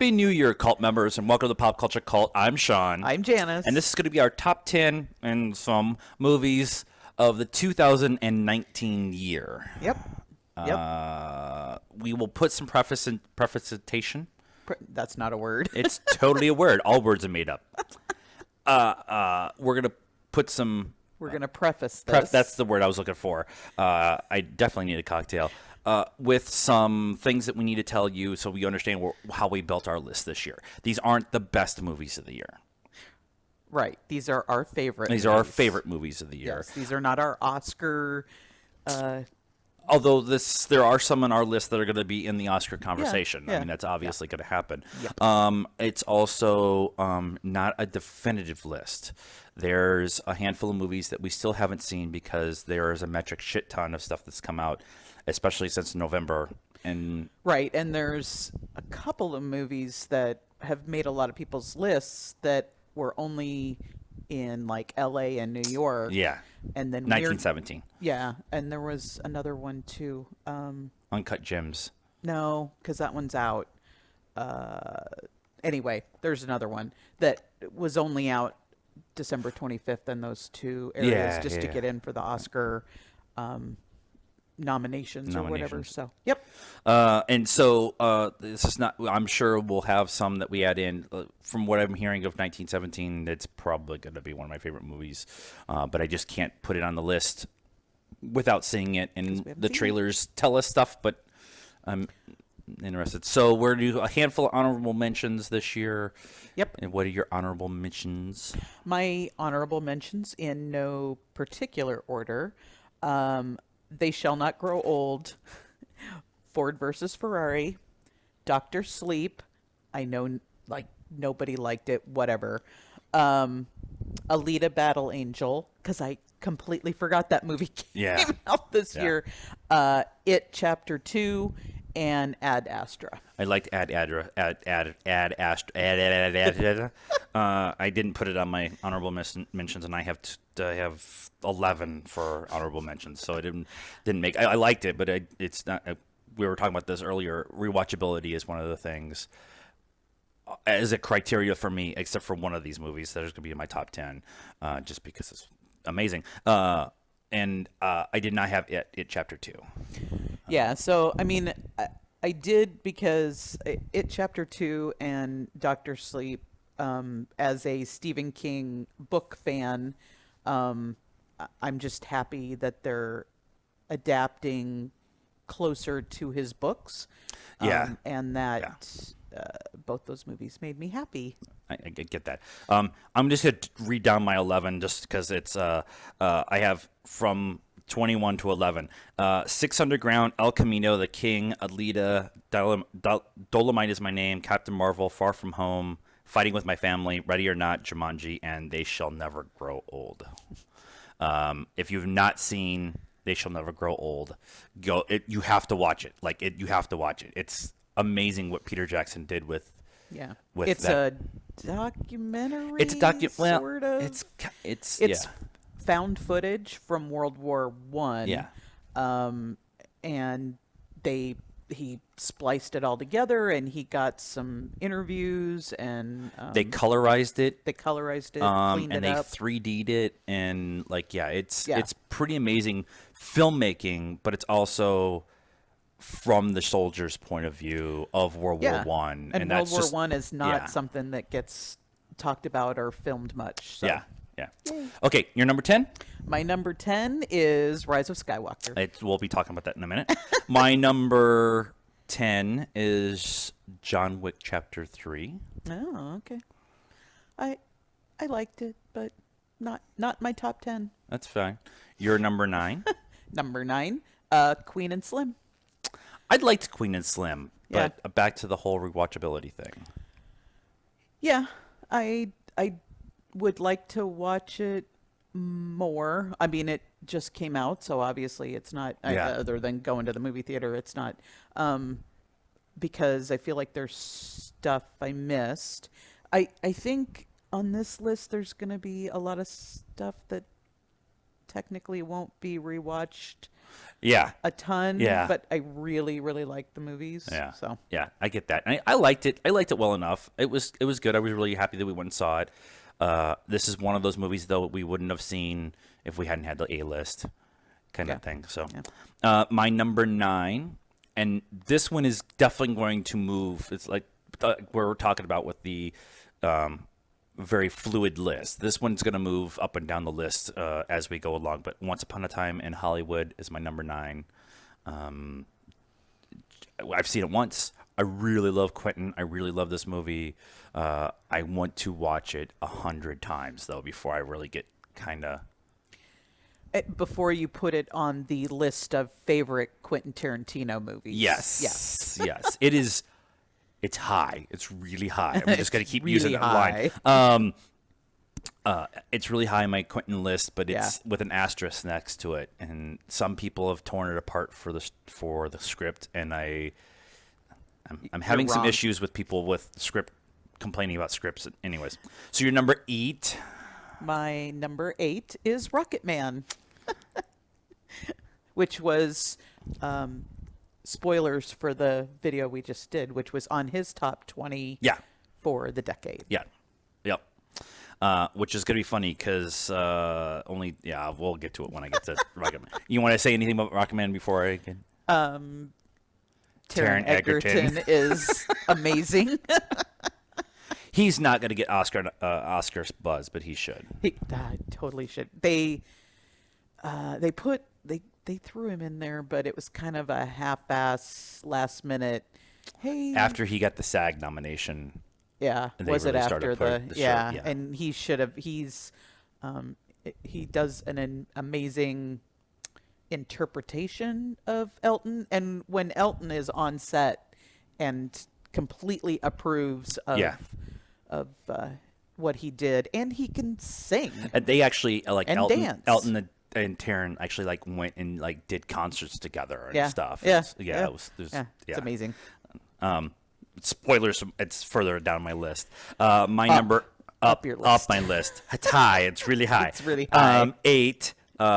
Happy New Year, cult members, and welcome to the Pop Culture Cult. I'm Sean. I'm Janice. And this is going to be our top 10 and some movies of the 2019 year. Yep. We will put some prefacitation. That's not a word. It's totally a word. All words are made up. We're going to put some... We're going to preface this. That's the word I was looking for. I definitely need a cocktail. With some things that we need to tell you so we understand how we built our list this year. These aren't the best movies of the year. Right. These are our favorite These are our favorite movies of the year. Yes, these are not our Oscar... Although there are some on our list that are going to be in the Oscar conversation. Yeah. I mean, that's obviously going to happen. Yep. It's also not a definitive list. There's a handful of movies that we still haven't seen because there is a metric shit ton of stuff that's come out, especially since November. Right, and there's a couple of movies that have made a lot of people's lists that were only in like LA and New York. Yeah. And then 1917. Yeah, and there was another one too. Uncut Gems. No, because that one's out. Anyway, there's another one that was only out December 25th in those two areas to get in for the Oscar nominations or whatever. So, yep. And so this is not, I'm sure we'll have some that we add in. From what I'm hearing of 1917, it's probably going to be one of my favorite movies. But I just can't put it on the list without seeing it. And the trailers tell us stuff, but I'm interested. So we're going to do a handful of honorable mentions this year. Yep. And what are your honorable mentions? My honorable mentions in no particular order. They Shall Not Grow Old, Ford versus Ferrari, Dr. Sleep. I know, like, nobody liked it, whatever. Alita Battle Angel, because I completely forgot that movie came out this year. It Chapter 2, and Ad Astra. I liked Ad Astra. I didn't put it on my honorable mentions, and I have 11 for honorable mentions, so I didn't make. I liked it, but it's not. We were talking about this earlier. Rewatchability is one of the things as a criteria for me, except for one of these movies that is going to be in my top 10, just because it's amazing. And I did not have It Chapter 2. Yeah, so, I mean, I did because It Chapter 2 and Dr. Sleep, as a Stephen King book fan, I'm just happy that they're adapting closer to his books. And that both those movies made me happy. I get that. I'm just going to read down my 11 just because it's I have from 21 to 11. 6 Underground, El Camino, The King, Alita, Dolomite Is My Name, Captain Marvel, Far From Home, Fighting With My Family, Ready or Not, Jumanji, and They Shall Never Grow Old. If you've not seen They Shall Never Grow Old, you have to watch it. You have to watch it. It's amazing what Peter Jackson did with. Yeah, with it's that. a documentary. It's sort of. It's found footage from World War I. Yeah. And he spliced it all together, and he got some interviews, and they colorized it. Cleaned it up. They 3D'd it, and it's pretty amazing filmmaking, but it's also from the soldiers' point of view of World War One. And World War One is not something that gets talked about or filmed much. So. Yeah. Okay, your number 10? My number 10 is Rise of Skywalker. We'll be talking about that in a minute. My number 10 is John Wick Chapter 3. Oh, okay. I liked it, but not my top 10. That's fine. Your number 9? Number 9, Queen and Slim. I liked Queen and Slim, but back to the whole rewatchability thing. Yeah, I would like to watch it more. I mean, it just came out, so obviously it's not, other than going to the movie theater, it's not, because I feel like there's stuff I missed. I think on this list there's going to be a lot of stuff that technically won't be rewatched Yeah. a ton. Yeah. But I really, really like the movies. Yeah. So Yeah, I get that. And I liked it. I liked it well enough. It was good. I was really happy that we went and saw it. This is one of those movies though we wouldn't have seen if we hadn't had the A-list kind of thing. So, my number 9, and this one is definitely going to move. It's like we're talking about with the very fluid list. This one's going to move up and down the list as we go along. But Once Upon a Time in Hollywood is my number 9. I've seen it once. I really love Quentin. I really love this movie. I want to watch it 100 times though before I really get kind of. before you put it on the list of favorite Quentin Tarantino movies. Yes. Yes. It is. It's high. It's really high. I'm just going to keep really using that line. It's really high on my Quentin list, but it's with an asterisk next to it. And some people have torn it apart for the script, and I'm having some wrong. issues with people with script complaining about scripts. Anyways, so your number 8. My number 8 is Rocket Man, which was spoilers for the video we just did, which was on his top 20 for the decade. Yeah. Yep. Which is going to be funny because we'll get to it when I get to Rocket Man. You want to say anything about Rocket Man before I get? Taron Egerton is amazing. He's not going to get Oscars buzz, but he should. He totally should. They threw him in there, but it was kind of a half-ass, last-minute. Hey, After he got the SAG nomination. yeah, And they was it really after started the the show, yeah? yeah. And he should have. He does an amazing interpretation of Elton, and when Elton is on set and completely approves of what he did, and he can sing. They actually And Elton, dance. Elton and Taron actually went and did concerts together and stuff. Yeah, It's amazing. Spoilers. It's further down my list. My number up your list. Up my list. It's high. It's really high. It's really high. 8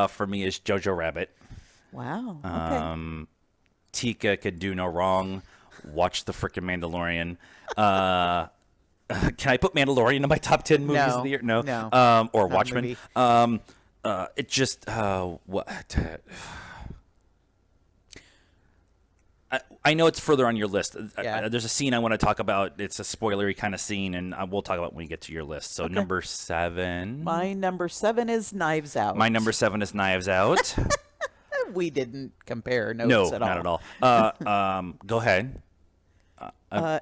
for me is Jojo Rabbit. Wow. Okay. Tika could do no wrong. Watch the frickin' Mandalorian. Can I put Mandalorian in my top 10 movies of the year? No. Or Not a Watchmen. movie. It just what. I know it's further on your list. Yeah. There's a scene I want to talk about. It's a spoilery kind of scene, and we'll talk about when we get to your list. So number 7. My number 7 is Knives Out. My number 7 is Knives Out. We didn't compare notes No, at all. not at all. Go ahead.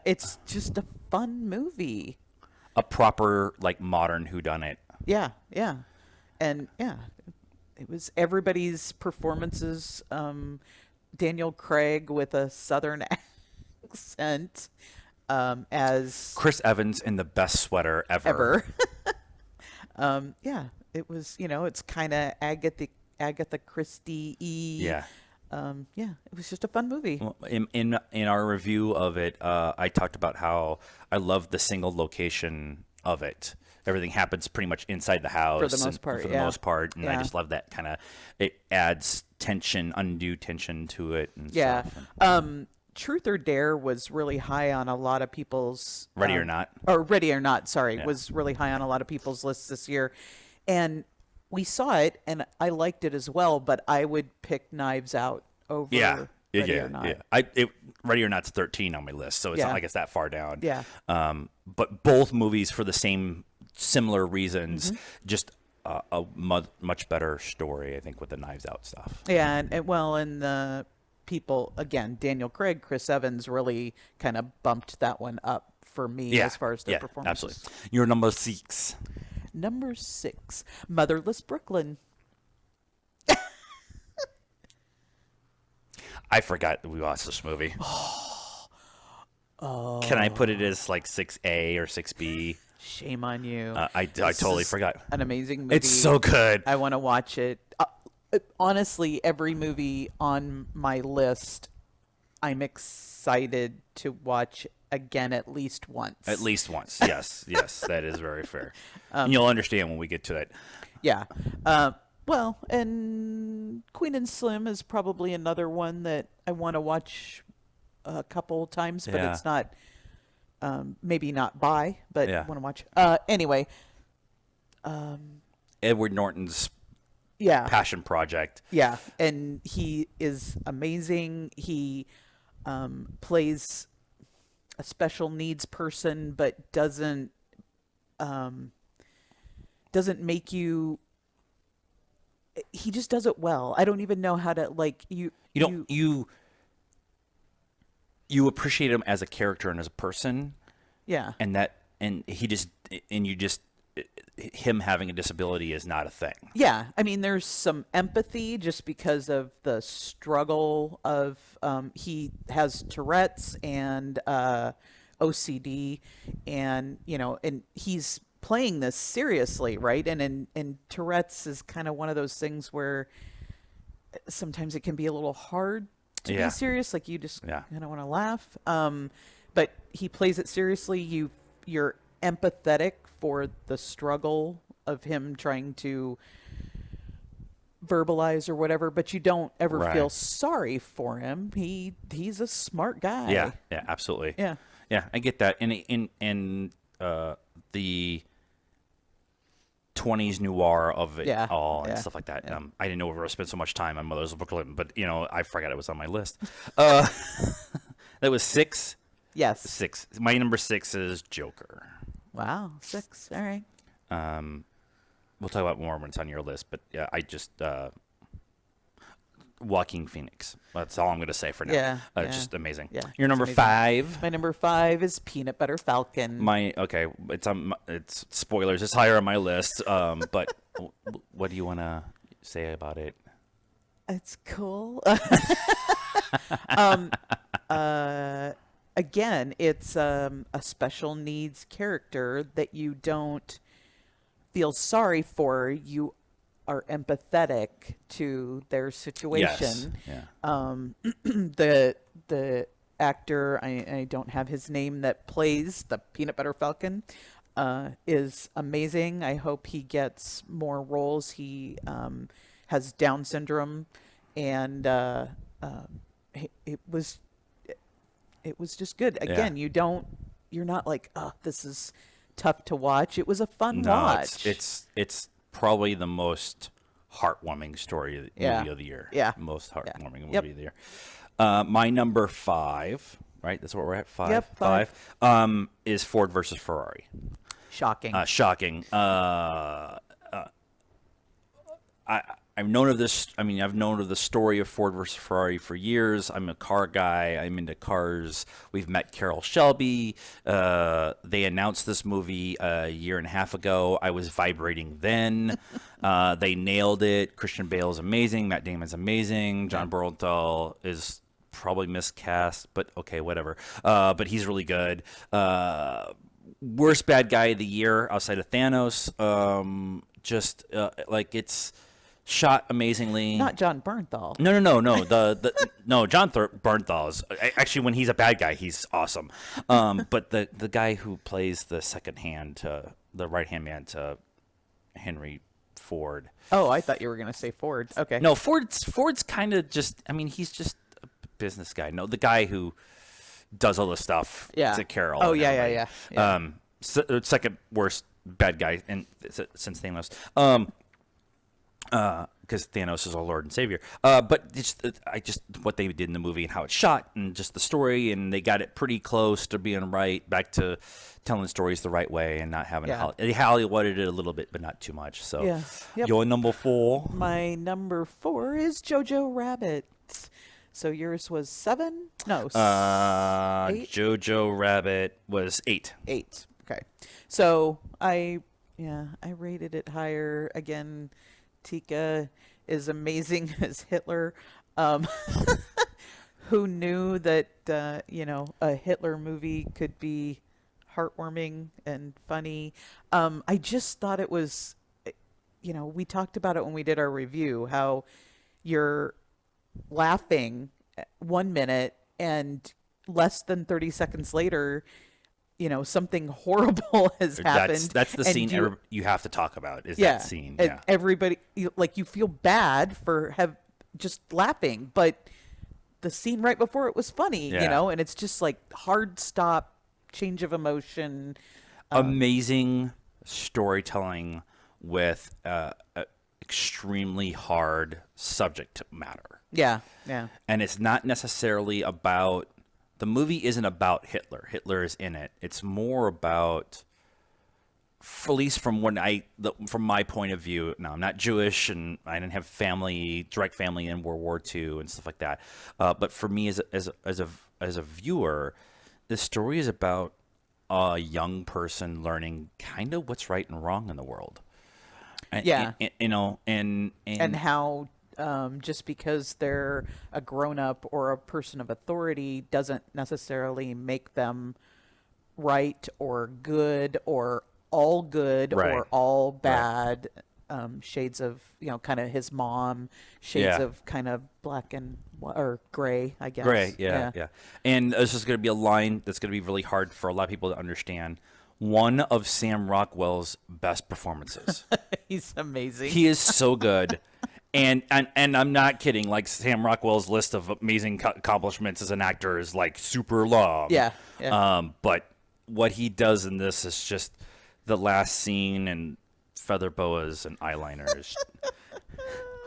It's just a fun movie. A proper modern whodunit. Yeah. And it was everybody's performances. Daniel Craig with a southern accent as Chris Evans in the best sweater ever. it was, it's kind of Agatha Christie-y. Yeah. It was just a fun movie. Well, in our review of it, I talked about how I love the single location of it. Everything happens pretty much inside the house For the most part, For the most part, and I just love that kind of. It adds tension, undue tension to it. And stuff. Truth or Dare was really high on a lot of people's Ready or Not. Or Ready or Not, sorry, was really high on a lot of people's lists this year, and we saw it, and I liked it as well. But I would pick Knives Out over Ready or Not. Ready or Not's 13 on my list, so it's not like it's that far down. Yeah. But both movies for the similar reasons, just a much better story, I think, with the Knives Out stuff. Yeah, and the people, again, Daniel Craig, Chris Evans really kind of bumped that one up for me as far as their performances. Absolutely. Your number 6. Number 6, Motherless Brooklyn. I forgot that we watched this movie. Can I put it as 6A or 6B? Shame on you. I totally forgot. An amazing movie. It's so good. I want to watch it. Honestly, every movie on my list, I'm excited to watch again at least once. At least once. Yes, that is very fair. And you'll understand when we get to it. Yeah. Well, and Queen and Slim is probably another one that I want to watch a couple times, but Yeah. it's not maybe not buy, but Yeah. want to watch. Anyway, Edward Norton's yeah, passion project. yeah, and he is amazing. He plays a special needs person, but doesn't make you. He just does it well. I don't even know how to like you. You don't you appreciate him as a character and as a person, Yeah. and he just and you just him having a disability is not a thing. Yeah, I mean, there's some empathy just because of the struggle of he has Tourette's and OCD, and and he's playing this seriously, right? And Tourette's is kind of one of those things where sometimes it can be a little hard to Yeah. be serious, like you just Yeah. kind of want to laugh. But he plays it seriously. You're empathetic for the struggle of him trying to verbalize or whatever, but you don't ever Right. feel sorry for him. He's a smart guy. Yeah, yeah, absolutely. Yeah. Yeah, I get that. And in the 20s noir of it Yeah, all and yeah, stuff like that. yeah. I didn't know we were spent so much time on Mother's Brooklyn, but I forgot it was on my list. Uh, that was six. Yes. Six. My number 6 is Joker. Wow. 6. All right. We'll talk about more when it's on your list, but yeah, I just Joaquin Phoenix. That's all I'm going to say for now. Yeah, yeah. Just amazing. Yeah, Your number it's amazing. 5. My number 5 is Peanut Butter Falcon. It's spoilers. It's higher on my list. But what do you want to say about it? It's cool. Again, it's a special needs character that you don't feel sorry for. You are empathetic to their situation. Yes. Yeah. The actor, I don't have his name, that plays the Peanut Butter Falcon is amazing. I hope he gets more roles. He has Down syndrome, and it was just good. Again, you're not like, oh, this is tough to watch. It was a fun watch. It's probably the most heartwarming movie of the year. Yeah. Most heartwarming Yep. movie of the year. My number 5, right? That's what we're at. 5. Yep, 5. Is Ford versus Ferrari. Shocking. Shocking. I've known of this. I mean, I've known of the story of Ford versus Ferrari for years. I'm a car guy. I'm into cars. We've met Carroll Shelby. They announced this movie a year and a half ago. I was vibrating then. They nailed it. Christian Bale is amazing. Matt Damon's amazing. John Bernthal is probably miscast, but okay, whatever. But he's really good. Worst bad guy of the year outside of Thanos. It's shot amazingly. Not John Bernthal. No. No. John Bernthal is actually, when he's a bad guy, he's awesome. But the guy who plays the the right hand man to Henry Ford. Oh, I thought you were going to say Ford. Okay. No, Ford's kind of just. I mean, he's just a business guy. No, the guy who does all the stuff to Carol. Oh, and yeah. everybody. Second worst bad guy since Thanos. Because Thanos is our Lord and Savior. But what they did in the movie and how it's shot and just the story, and they got it pretty close to being right, back to telling stories the right way and not having they Hollywooded it a little bit, but not too much. So, Yeah. Yep. Your number 4. My number 4 is Jojo Rabbit. So yours was 7? No, 8? Jojo Rabbit was 8. 8. Okay. So I rated it higher. Again, Tika is amazing as Hitler. Who knew that a Hitler movie could be heartwarming and funny? I just thought it was, we talked about it when we did our review, how you're laughing 1 minute and less than 30 seconds later something horrible has happened. That's the and scene you have to talk about. Is that scene? and Yeah. everybody, you feel bad for just laughing, but the scene right before it was funny, Yeah. and it's just like hard stop, change of emotion. Amazing storytelling with extremely hard subject matter. Yeah, yeah, And it's not necessarily about the movie isn't about Hitler. Hitler is in it. It's more about, at least from from my point of view. Now, I'm not Jewish, and I didn't have direct family in World War II and stuff like that. But for me, as a viewer, the story is about a young person learning kind of what's right and wrong in the world. Yeah. And how just because they're a grown up or a person of authority doesn't necessarily make them right or good or all good Right. or all bad. Shades of kind of his mom, shades Yeah. of kind of black and or gray, I guess. Gray, yeah. And this is going to be a line that's going to be really hard for a lot of people to understand. One of Sam Rockwell's best performances. He's amazing. He is so good. And I'm not kidding. Like, Sam Rockwell's list of amazing accomplishments as an actor is like super long. Yeah. But what he does in this is just the last scene and feather boas and eyeliners.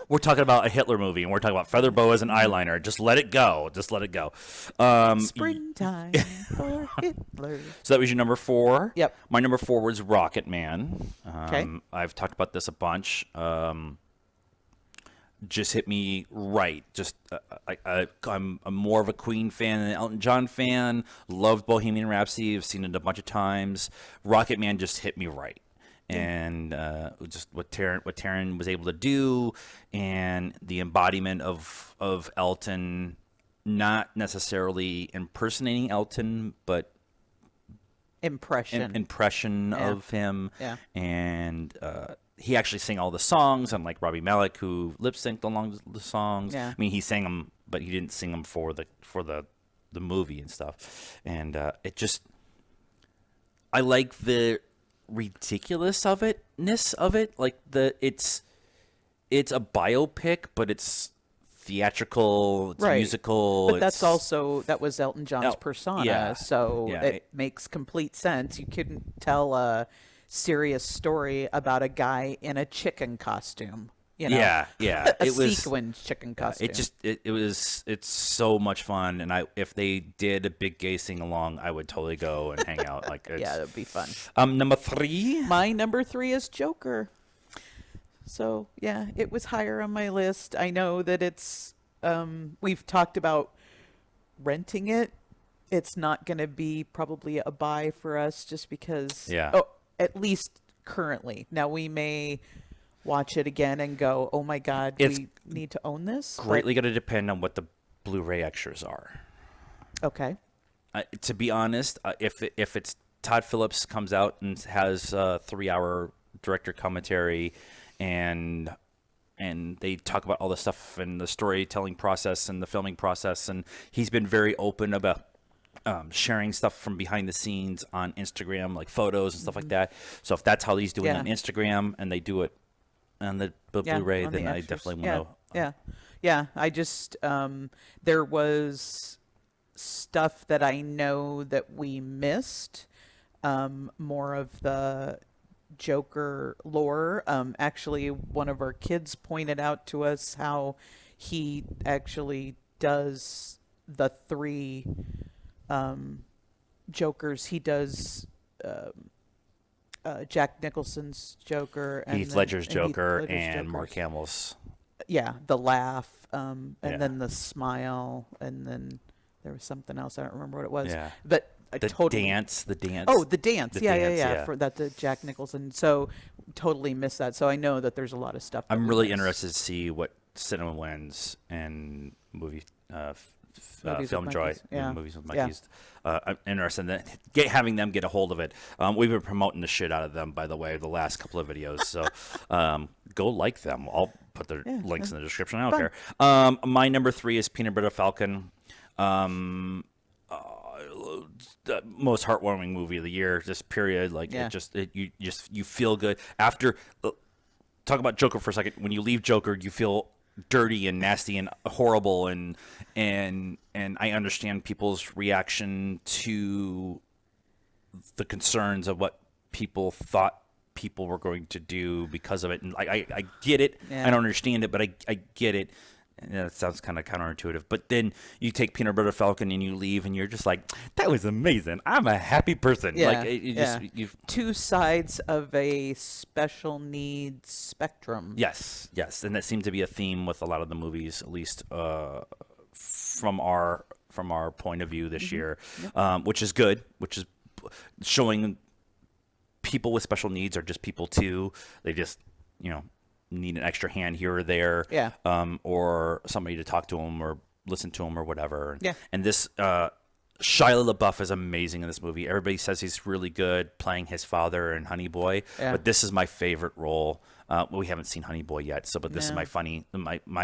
We're talking about a Hitler movie, and we're talking about feather boas and eyeliner. Just let it go. Just let it go. Springtime for Hitler. So that was your number 4. Yep. My number 4 was Rocket Man. Okay. I've talked about this a bunch. Just hit me right. Just I'm more of a Queen fan than an Elton John fan. Loved Bohemian Rhapsody. I've seen it a bunch of times. Rocket Man just hit me right. And just what Taron was able to do, and the embodiment of Elton, not necessarily impersonating Elton, but impression of him. Yeah. And he actually sang all the songs, unlike Robbie Malek, who lip synced along the songs. Yeah. I mean, he sang them, but he didn't sing them for the movie and stuff. And I like the ridiculous of itness of it. Like it's a biopic, but it's theatrical, it's Right. musical. But that was Elton John's persona, yeah. so Yeah. it makes complete sense. You couldn't tell a serious story about a guy in a chicken costume. Yeah. A It was sequined chicken costume. it's so much fun, and if they did a big gay sing along, I would totally go and hang out. Like, yeah, that'd be fun. Number 3. My number 3 is Joker. So yeah, it was higher on my list. I know that it's we've talked about renting it. It's not going to be probably a buy for us just because. Yeah. Oh, at least currently. Now we may watch it again and go, "Oh my God, It's we need to own this." Greatly going to depend on what the Blu-ray extras are. Okay. To be honest, if it's Todd Phillips comes out and has a 3-hour director commentary, and they talk about all the stuff and the storytelling process and the filming process, and he's been very open about sharing stuff from behind the scenes on Instagram, like photos and stuff like that. So if that's how he's doing it on Instagram, and they do it on the Blu-ray, on then the I extras. definitely want to. Yeah. I just there was stuff that I know that we missed, more of the Joker lore. Actually, one of our kids pointed out to us how he actually does the 3 Jokers. He does Jack Nicholson's Joker, and Heath Ledger's Joker, Heath Ledger's and Joker. Mark Hamill's. Yeah, the laugh, and Yeah. then the smile, and then there was something else. I don't remember what it was. Yeah. But I The totally dance. Oh, the dance. The Yeah, dance, yeah. yeah. For that, the Jack Nicholson. So totally missed that. So I know that there's a lot of stuff. that I'm we really missed. interested to see what cinema wins and movie Movies with film joy monkeys. Yeah. movies with Yeah. monkeys. I'm interested in having them get a hold of it. We've been promoting the shit out of them, by the way, the last couple of videos. So go like them. I'll put their links in the description. I don't care. My number 3 is Peanut Butter Falcon. the most heartwarming movie of the year. This period, like Yeah. you feel good after. Talk about Joker for a second. When you leave Joker, you feel dirty and nasty and horrible, and I understand people's reaction to the concerns of what people thought people were going to do because of it, and I get it. Yeah. I don't understand it, but I get it. And it sounds kind of counterintuitive, but then you take Peanut Butter Falcon and you leave, and you're just like, "That was amazing. I'm a happy person." Yeah, Like you two sides of a special needs spectrum. Yes, and that seemed to be a theme with a lot of the movies, at least from our point of view this year, which is good. Which is showing people with special needs are just people too. They just need an extra hand here or there, or somebody to talk to them or listen to them or whatever. Yeah. And this Shia LaBeouf is amazing in this movie. Everybody says he's really good playing his father in Honey Boy, but this is my favorite role. We haven't seen Honey Boy yet, but this is my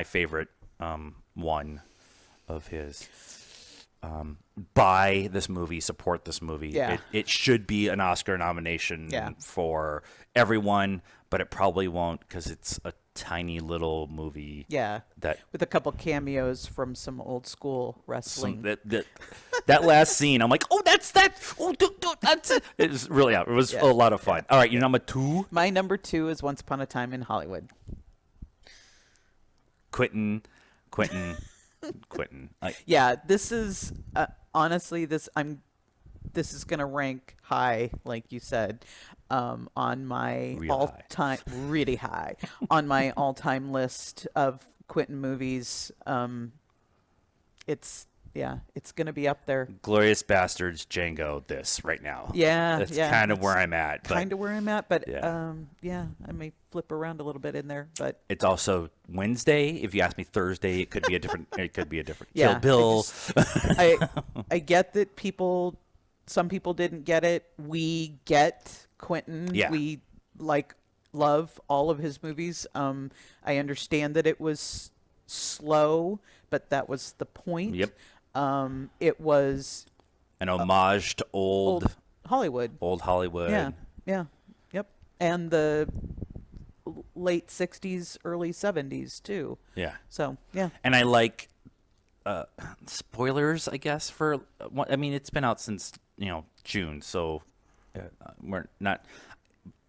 favorite one of his. Buy this movie, support this movie. Yeah. It should be an Oscar nomination for everyone, but it probably won't because it's a tiny little movie. Yeah, that with a couple cameos from some old school wrestling. That last scene, I'm like, oh, that's that. Oh, that's it. It was really It was a lot of fun. All right, your number 2. My number 2 is Once Upon a Time in Hollywood. Quentin. Yeah, this is honestly this is gonna rank high, like you said, on my all-time really high on my all-time list of Quentin movies. It's gonna be up there. Glorious Bastards, Django, this right now. Yeah, that's kind of where I'm at. Kind of where I'm at, but I may flip around a little bit in there. But it's also Wednesday. If you ask me Thursday, it could be a different. Yeah, Kill Bill. I get that some people didn't get it. We get Quentin. Yeah. We love all of his movies. I understand that it was slow, but that was the point. Yep. It was an homage to old Hollywood. Old Hollywood. Yeah. Yep. And the late 60s, early 70s too. Yeah. So, yeah. And I like spoilers, I guess, for it's been out since, June, so we're not,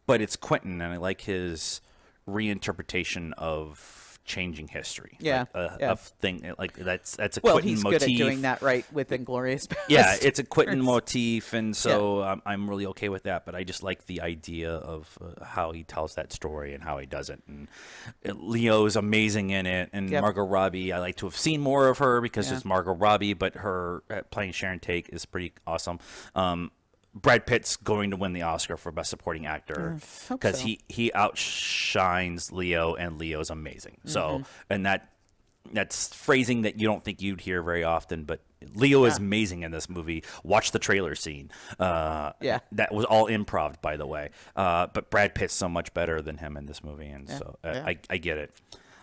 but it's Quentin, and I like his reinterpretation of changing history. Yeah, a thing like that's a well, Quentin he's motif. good at doing that, right, with Inglourious Basterds. Yeah, it's a Quentin motif, and so I'm really okay with that. But I just like the idea of how he tells that story and how he does it. And Leo's amazing in it, and Margot Robbie. I like to have seen more of her because it's Margot Robbie, but her playing Sharon Tate is pretty awesome. Brad Pitt's going to win the Oscar for Best Supporting Actor because he outshines Leo, and Leo's amazing. So, and that's phrasing that you don't think you'd hear very often, but Leo is amazing in this movie. Watch the trailer scene. That was all improv, by the way. But Brad Pitt's so much better than him in this movie, and so I get it.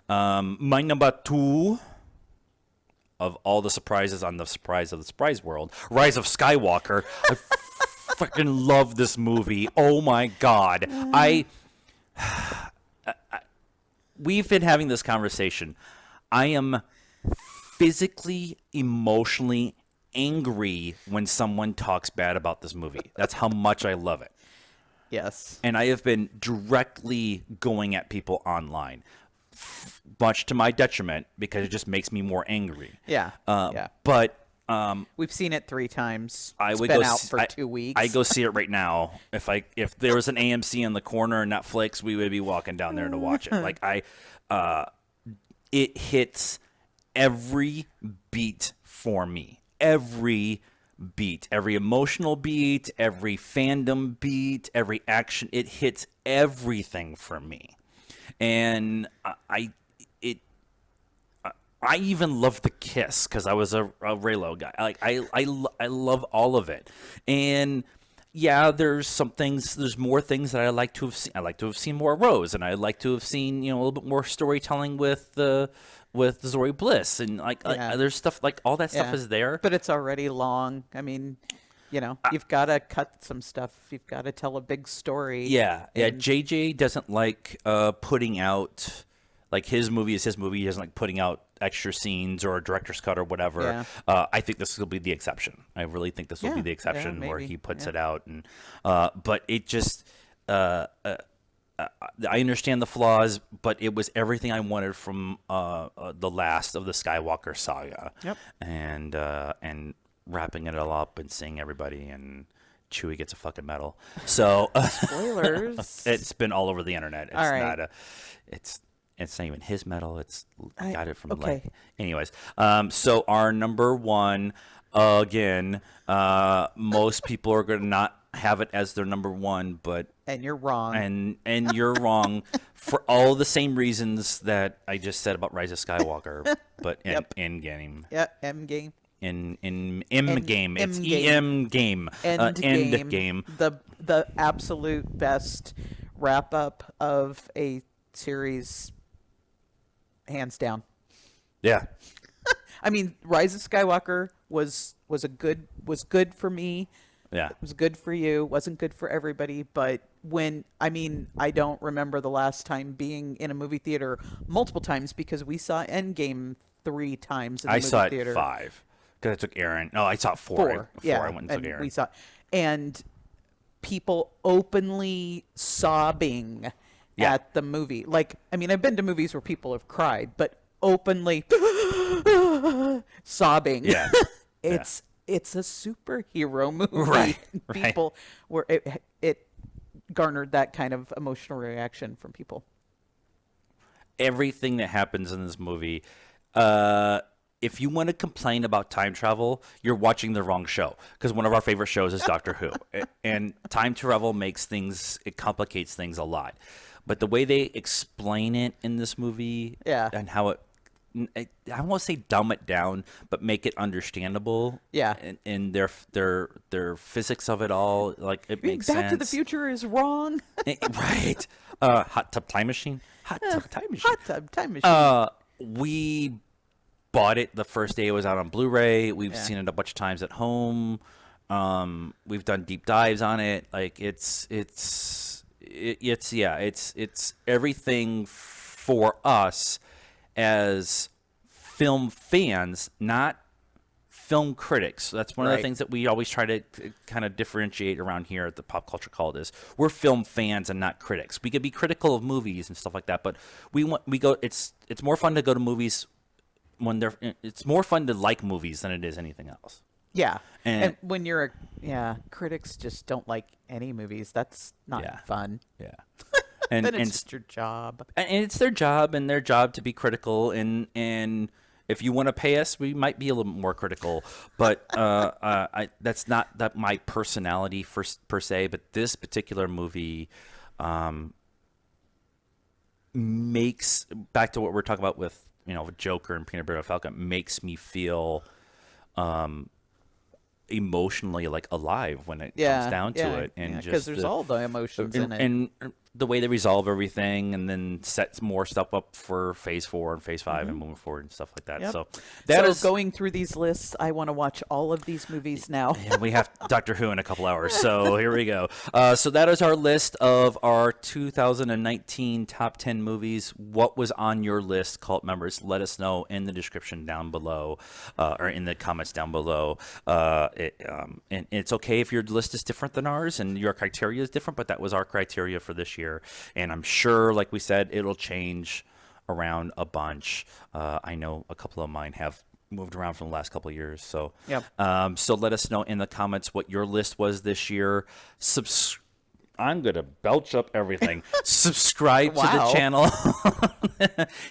My number 2 of all the surprises on the surprise of the surprise world, Rise of Skywalker. I fucking love this movie. Oh my god. We've been having this conversation. I am physically, emotionally angry when someone talks bad about this movie. That's how much I love it. Yes. And I have been directly going at people online, much to my detriment, because it just makes me more angry. Yeah. But we've seen it 3 times. I would been go out for 2 weeks. I go see it right now. If there was an AMC in the corner and Netflix, we would be walking down there to watch it. It hits every beat for me. Every beat, every emotional beat, every fandom beat, every action. It hits everything for me, and I even love the kiss because I was a Raylo guy. I love all of it, and there's more things that I like to have seen. I like to have seen more Rose, and I like to have seen a little bit more storytelling with Zori Bliss, and there's stuff like all that stuff is there. But it's already long. I mean, You've got to cut some stuff. You've got to tell a big story. Yeah. And JJ doesn't like putting out, like, his movie is his movie. He doesn't like putting out extra scenes or a director's cut or whatever. Yeah. I think this will be the exception. I really think this will be the exception where maybe. he puts Yeah. it out. And but it just, I understand the flaws, but it was everything I wanted from the last of the Skywalker saga. Yep. And wrapping it all up and seeing everybody, and Chewie gets a fucking medal. So Spoilers. it's been all over the internet. It's All right. not it's not even his medal. It's got it from okay. anyways. So our number one, again, most people are going to not have it as their number one, but And you're wrong. and you're wrong for all the same reasons that I just said about Rise of Skywalker, but in game. Yeah, M game. In M game. It's M-game. EM game. End Game. The absolute best wrap up of a series, hands down. Yeah. I mean, Rise of Skywalker was good for me. Yeah. It was good for you. Wasn't good for everybody. But I don't remember the last time being in a movie theater multiple times, because we saw Endgame 3 times in the movie saw theater. it 5 because I took Aaron. No, I saw it 4. 4. Yeah, I went and took Aaron. we saw, and people openly sobbing Yeah. at the movie. Like, I mean, I've been to movies where people have cried, but openly sobbing. Yeah. It's a superhero movie. Right. People were it garnered that kind of emotional reaction from people. Everything that happens in this movie, if you want to complain about time travel, you're watching the wrong show, because one of our favorite shows is Doctor Who. And time travel it complicates things a lot. But the way they explain it in this movie, and how I won't say dumb it down, but make it understandable. Yeah. And their physics of it all, like, it makes sense. Back to the Future is wrong. Right. Hot Tub Time Machine. Hot Tub Time Machine. Hot Tub Time Machine. We bought it the first day it was out on Blu-ray. We've seen it a bunch of times at home. We've done deep dives on it. Like, it's everything for us as film fans, not film critics. That's one of the things that we always try to kind of differentiate around here at the Pop Culture Cult is we're film fans and not critics. We could be critical of movies and stuff like that, but it's more fun to go to movies it's more fun to like movies than it is anything else. Yeah. And when you're critics just don't like any movies. That's not fun. Yeah. And then it's just your job. And it's their job, and their job to be critical. And if you want to pay us, we might be a little more critical. But that's not my personality per se. But this particular movie makes, back to what we're talking about with Joker and Peanut Butter Falcon, makes me feel emotionally like alive when it comes down to it, and because there's all the emotions in it, and the way they resolve everything, and then sets more stuff up for Phase 4 and Phase 5 and moving forward and stuff like that. Yep. So going through these lists, I want to watch all of these movies now. And we have Doctor Who in a couple hours, so here we go. So that is our list of our 2019 top 10 movies. What was on your list, Cult members? Let us know in the description down below, or in the comments down below. And it's okay if your list is different than ours and your criteria is different, but that was our criteria for this year. And I'm sure, like we said, it'll change around a bunch. I know a couple of mine have moved around from the last couple of years. So, so let us know in the comments what your list was this year. I'm going to belch up everything. Subscribe to the channel.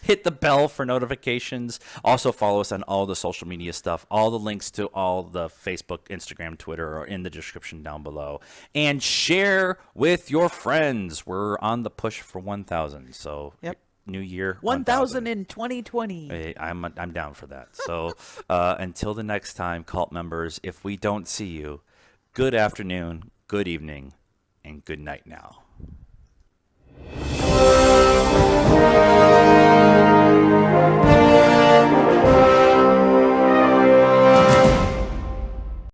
Hit the bell for notifications. Also follow us on all the social media stuff. All the links to all the Facebook, Instagram, Twitter are in the description down below. And share with your friends. We're on the push for 1,000. So new year. 1,000 in 2020. Hey, I'm down for that. So until the next time, cult members, if we don't see you, good afternoon, good evening, and good night now.